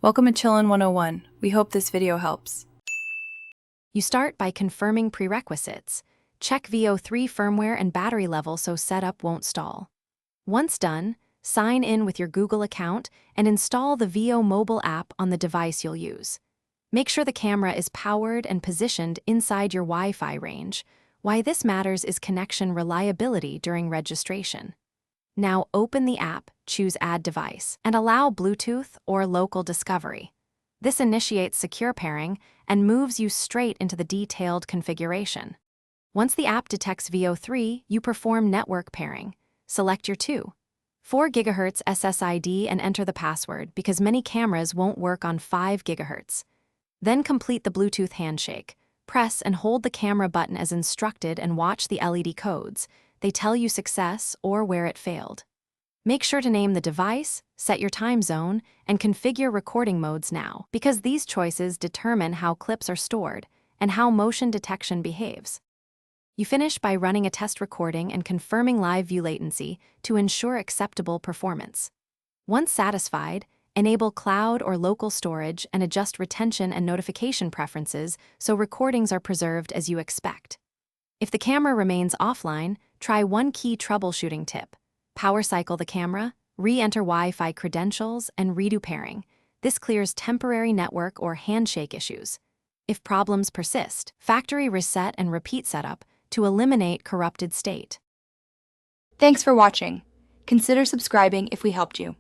Welcome to Chillin' 101. We hope this video helps. You start by confirming prerequisites. Check Veo 3 firmware and battery level so setup won't stall. Once done, sign in with your Google account and install the Veo mobile app on the device you'll use. Make sure the camera is powered and positioned inside your Wi-Fi range. Why this matters is connection reliability during registration. Now open the app, choose Add Device, and allow Bluetooth or local discovery. This initiates secure pairing and moves you straight into the detailed configuration. Once the app detects Veo 3, you perform network pairing. Select your 4 GHz SSID and enter the password because many cameras won't work on 5 GHz. Then complete the Bluetooth handshake. Press and hold the camera button as instructed and watch the LED codes. They tell you success or where it failed. Make sure to name the device, set your time zone, and configure recording modes now, because these choices determine how clips are stored and how motion detection behaves. You finish by running a test recording and confirming live view latency to ensure acceptable performance. Once satisfied, enable cloud or local storage and adjust retention and notification preferences so recordings are preserved as you expect. If the camera remains offline, try one key troubleshooting tip. Power cycle the camera, re-enter Wi-Fi credentials, and redo pairing. This clears temporary network or handshake issues. If problems persist, factory reset and repeat setup to eliminate corrupted state. Thanks for watching. Consider subscribing if we helped you.